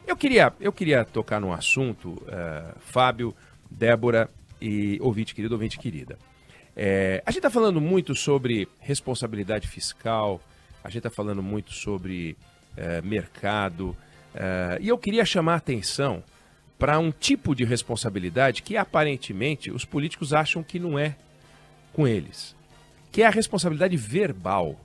Eu queria tocar num assunto, Fábio, Débora e ouvinte querida. A gente está falando muito sobre responsabilidade fiscal, a gente está falando muito sobre mercado, e eu queria chamar a atenção para um tipo de responsabilidade que aparentemente os políticos acham que não é com eles, que é a responsabilidade verbal.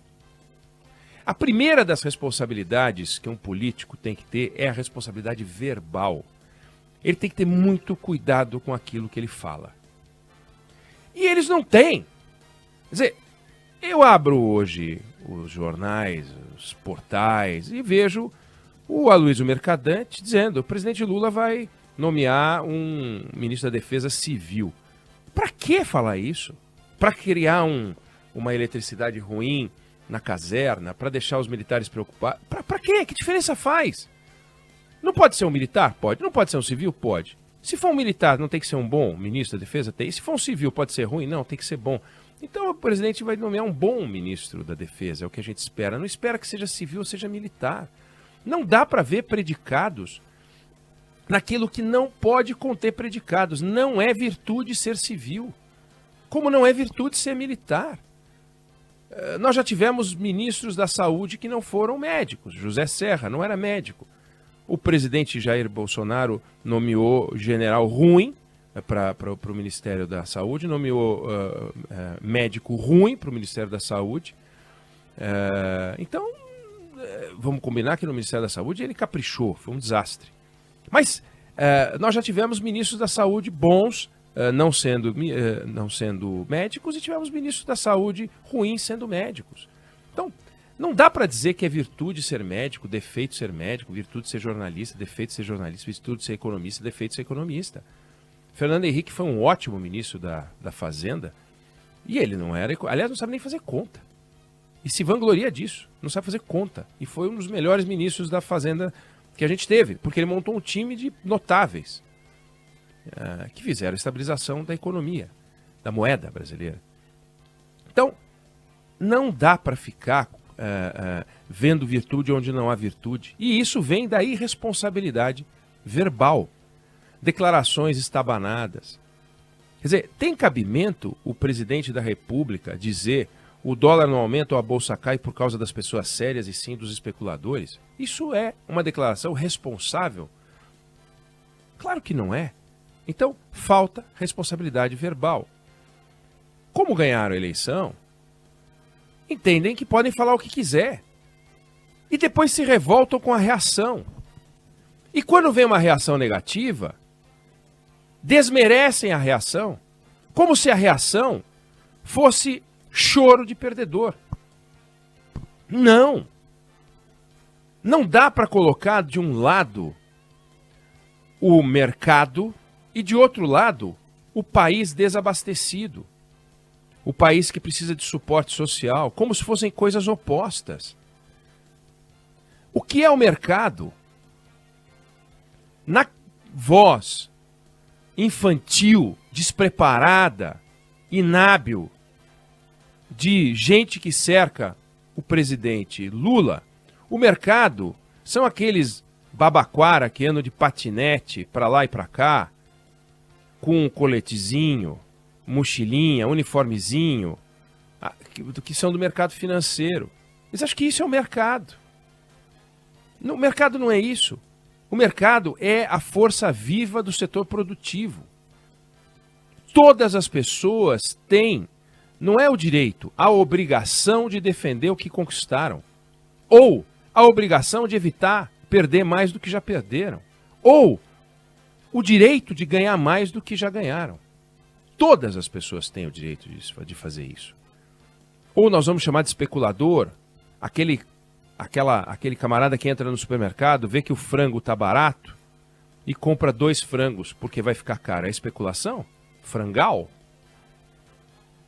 A primeira das responsabilidades que um político tem que ter é a responsabilidade verbal. Ele tem que ter muito cuidado com aquilo que ele fala. E eles não têm. Quer dizer, eu abro hoje os jornais, os portais e vejo o Aloysio Mercadante dizendo que o presidente Lula vai nomear um ministro da Defesa Civil. Para que falar isso? Para criar uma eletricidade ruim na caserna, para deixar os militares preocupados? Para quê? Que diferença faz? Não pode ser um militar? Pode. Não pode ser um civil? Pode. Se for um militar, não tem que ser um bom ministro da Defesa? Tem. E se for um civil, pode ser ruim? Não, tem que ser bom. Então o presidente vai nomear um bom ministro da Defesa, é o que a gente espera. Não espera que seja civil ou seja militar. Não dá para ver predicados naquilo que não pode conter predicados. Não é virtude ser civil, como não é virtude ser militar. Nós já tivemos ministros da saúde que não foram médicos. José Serra não era médico. O presidente Jair Bolsonaro nomeou general ruim para o Ministério da Saúde, nomeou médico ruim para o Ministério da Saúde. Então, vamos combinar que no Ministério da Saúde ele caprichou, foi um desastre. Mas nós já tivemos ministros da saúde bons, não sendo médicos, e tivemos ministros da saúde ruins sendo médicos. Então, não dá para dizer que é virtude ser médico, defeito ser médico, virtude ser jornalista, defeito ser jornalista, virtude ser economista, defeito ser economista. Fernando Henrique foi um ótimo ministro da Fazenda e ele não era, aliás, não sabe nem fazer conta. E se vangloria disso, não sabe fazer conta. E foi um dos melhores ministros da Fazenda que a gente teve, porque ele montou um time de notáveis que fizeram a estabilização da economia, da moeda brasileira. Então, não dá para ficar vendo virtude onde não há virtude. E isso vem da irresponsabilidade verbal. Declarações estabanadas. Quer dizer, tem cabimento o presidente da República dizer o dólar não aumenta ou a bolsa cai por causa das pessoas sérias e sim dos especuladores? Isso é uma declaração responsável? Claro que não é. Então, falta responsabilidade verbal. Como ganharam a eleição, entendem que podem falar o que quiser. E depois se revoltam com a reação. E quando vem uma reação negativa, desmerecem a reação, como se a reação fosse choro de perdedor. Não. Não dá para colocar de um lado o mercado e de outro lado o país desabastecido. O país que precisa de suporte social, como se fossem coisas opostas. O que é o mercado? Na voz infantil, despreparada, inábil, de gente que cerca o presidente Lula, o mercado são aqueles babaquara que andam de patinete para lá e para cá, com um coletezinho, mochilinha, uniformezinho, que são do mercado financeiro. Eles acham que isso é o mercado. O mercado não é isso. O mercado é a força viva do setor produtivo. Todas as pessoas têm, não é o direito, a obrigação de defender o que conquistaram. Ou a obrigação de evitar perder mais do que já perderam. Ou o direito de ganhar mais do que já ganharam. Todas as pessoas têm o direito de fazer isso. Ou nós vamos chamar de especulador, aquele camarada que entra no supermercado, vê que o frango está barato e compra 2 frangos porque vai ficar caro. É especulação? Frangal?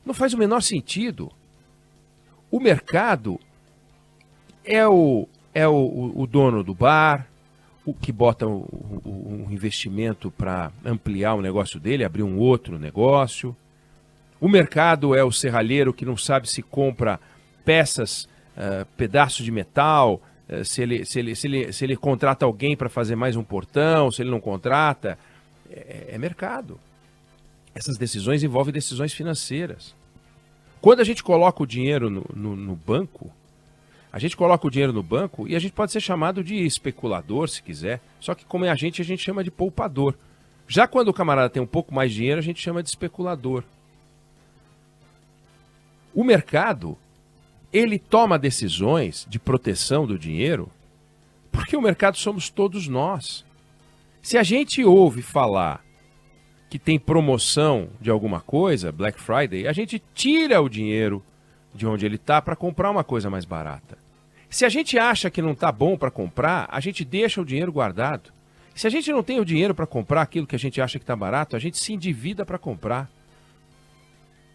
Não faz o menor sentido. O mercado é o dono do bar, o que bota um investimento para ampliar o negócio dele, abrir um outro negócio. O mercado é o serralheiro que não sabe se compra peças, pedaços de metal, se ele contrata alguém para fazer mais um portão, se ele não contrata. É mercado. Essas decisões envolvem decisões financeiras. Quando a gente coloca o dinheiro no banco, a gente coloca o dinheiro no banco e a gente pode ser chamado de especulador, se quiser. Só que como é a gente chama de poupador. Já quando o camarada tem um pouco mais de dinheiro, a gente chama de especulador. O mercado, ele toma decisões de proteção do dinheiro, porque o mercado somos todos nós. Se a gente ouve falar que tem promoção de alguma coisa, Black Friday, a gente tira o dinheiro de onde ele está para comprar uma coisa mais barata. Se a gente acha que não está bom para comprar, a gente deixa o dinheiro guardado. Se a gente não tem o dinheiro para comprar aquilo que a gente acha que está barato, a gente se endivida para comprar.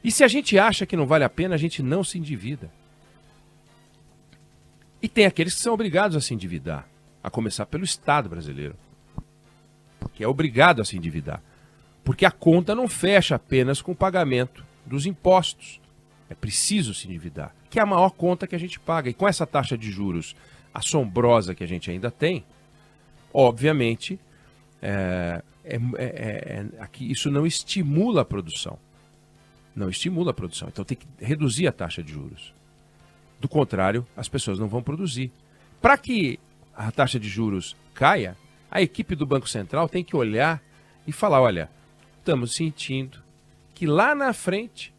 E se a gente acha que não vale a pena, a gente não se endivida. E tem aqueles que são obrigados a se endividar, a começar pelo Estado brasileiro, que é obrigado a se endividar. Porque a conta não fecha apenas com o pagamento dos impostos. É preciso se endividar, que é a maior conta que a gente paga. E com essa taxa de juros assombrosa que a gente ainda tem, obviamente, aqui isso não estimula a produção. Não estimula a produção. Então tem que reduzir a taxa de juros. Do contrário, as pessoas não vão produzir. Para que a taxa de juros caia, a equipe do Banco Central tem que olhar e falar, olha, estamos sentindo que lá na frente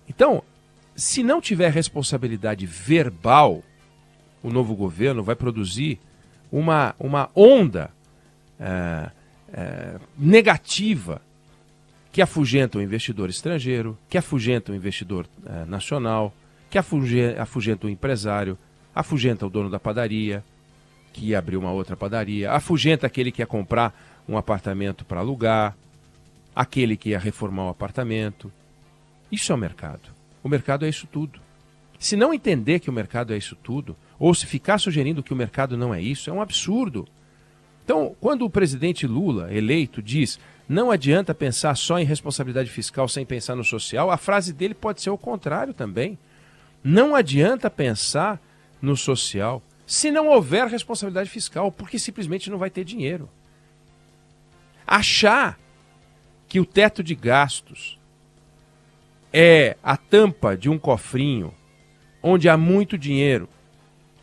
então, se não tiver responsabilidade verbal, o novo governo vai produzir uma onda negativa que afugenta o investidor estrangeiro, que afugenta o investidor nacional, que afugenta o empresário, afugenta o dono da padaria, que ia abrir uma outra padaria, afugenta aquele que ia comprar um apartamento para alugar, aquele que ia reformar o apartamento. Isso é o mercado. O mercado é isso tudo. Se não entender que o mercado é isso tudo, ou se ficar sugerindo que o mercado não é isso, é um absurdo. Então, quando o presidente Lula, eleito, diz não adianta pensar só em responsabilidade fiscal sem pensar no social, a frase dele pode ser o contrário também. Não adianta pensar no social se não houver responsabilidade fiscal, porque simplesmente não vai ter dinheiro. Achar que o teto de gastos é a tampa de um cofrinho onde há muito dinheiro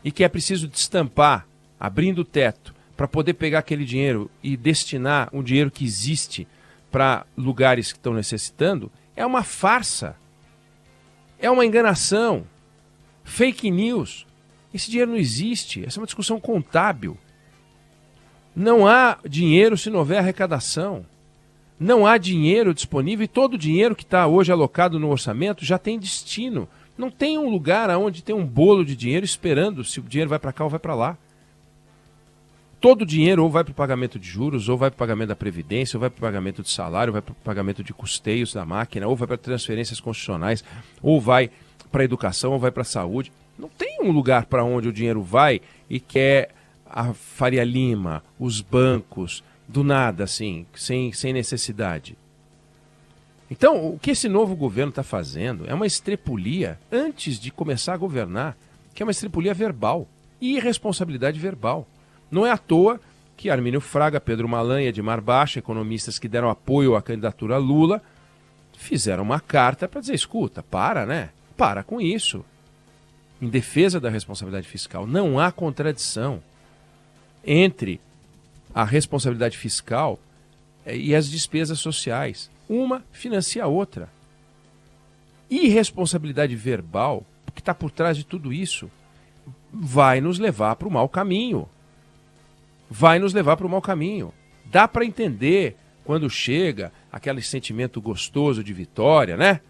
e que é preciso destampar, abrindo o teto, para poder pegar aquele dinheiro e destinar um dinheiro que existe para lugares que estão necessitando, é uma farsa. É uma enganação. Fake news. Esse dinheiro não existe. Essa é uma discussão contábil. Não há dinheiro se não houver arrecadação. Não há dinheiro disponível e todo o dinheiro que está hoje alocado no orçamento já tem destino. Não tem um lugar onde tem um bolo de dinheiro esperando se o dinheiro vai para cá ou vai para lá. Todo o dinheiro ou vai para o pagamento de juros, ou vai para o pagamento da Previdência, ou vai para o pagamento de salário, ou vai para o pagamento de custeios da máquina, ou vai para transferências constitucionais, ou vai para a educação, ou vai para a saúde. Não tem um lugar para onde o dinheiro vai e quer a Faria Lima, os bancos, do nada, assim, sem necessidade. Então, o que esse novo governo está fazendo é uma estrepulia antes de começar a governar, que é uma estrepulia verbal e irresponsabilidade verbal. Não é à toa que Armínio Fraga, Pedro Malan e Edmar Baixa, economistas que deram apoio à candidatura Lula, fizeram uma carta para dizer, escuta, para com isso. Em defesa da responsabilidade fiscal, não há contradição entre a responsabilidade fiscal e as despesas sociais. Uma financia a outra. Irresponsabilidade verbal, que está por trás de tudo isso, vai nos levar para o mau caminho. Vai nos levar para o mau caminho. Dá para entender quando chega aquele sentimento gostoso de vitória, né?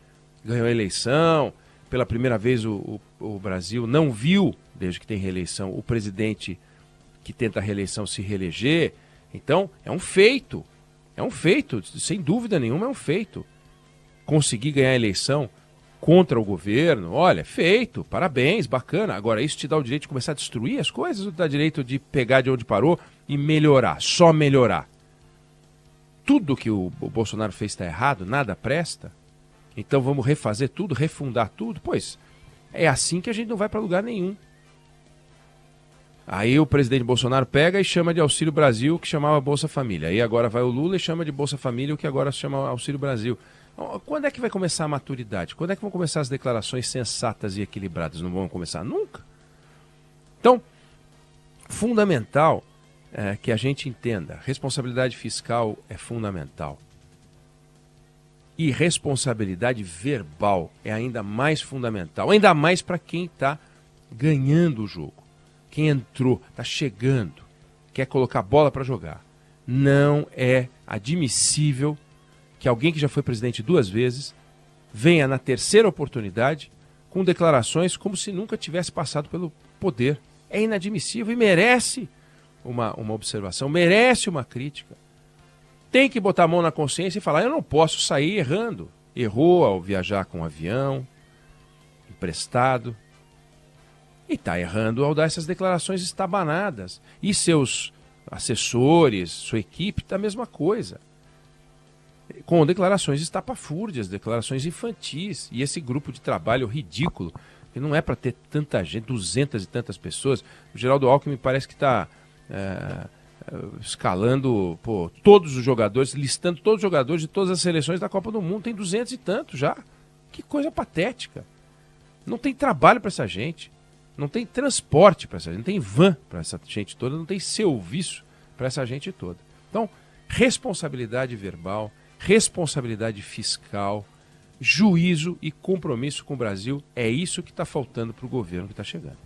Ganhou a eleição. Pela primeira vez o Brasil não viu, desde que tem reeleição, o presidente que tenta a reeleição se reeleger. Então, é um feito, sem dúvida nenhuma é um feito. Conseguir ganhar a eleição contra o governo, olha, feito, parabéns, bacana. Agora, isso te dá o direito de começar a destruir as coisas ou dá direito de pegar de onde parou e melhorar, só melhorar? tudo que o Bolsonaro fez está errado, nada presta, então vamos refazer tudo, refundar tudo? Pois é assim que a gente não vai para lugar nenhum. Aí o presidente Bolsonaro pega e chama de Auxílio Brasil, que chamava Bolsa Família. Aí agora vai o Lula e chama de Bolsa Família, o que agora se chama Auxílio Brasil. Quando é que vai começar a maturidade? Quando é que vão começar as declarações sensatas e equilibradas? Não vão começar nunca. Então, fundamental é que a gente entenda, responsabilidade fiscal é fundamental. E responsabilidade verbal é ainda mais fundamental, ainda mais para quem está ganhando o jogo. Quem entrou, está chegando, quer colocar bola para jogar. Não é admissível que alguém que já foi presidente 2 vezes venha na terceira oportunidade com declarações como se nunca tivesse passado pelo poder. É inadmissível e merece uma observação, merece uma crítica. Tem que botar a mão na consciência e falar, eu não posso sair errando. Errou ao viajar com um avião, emprestado. E está errando ao dar essas declarações estabanadas. E seus assessores, sua equipe, está a mesma coisa. Com declarações estapafúrdias, declarações infantis. E esse grupo de trabalho ridículo, que não é para ter tanta gente, 200 e tantas pessoas. O Geraldo Alckmin parece que está escalando todos os jogadores, listando todos os jogadores de todas as seleções da Copa do Mundo. Tem 200 e tantos já. Que coisa patética. Não tem trabalho para essa gente. Não tem transporte para essa gente, não tem van para essa gente toda, não tem serviço para essa gente toda. Então, responsabilidade verbal, responsabilidade fiscal, juízo e compromisso com o Brasil, é isso que está faltando para o governo que está chegando.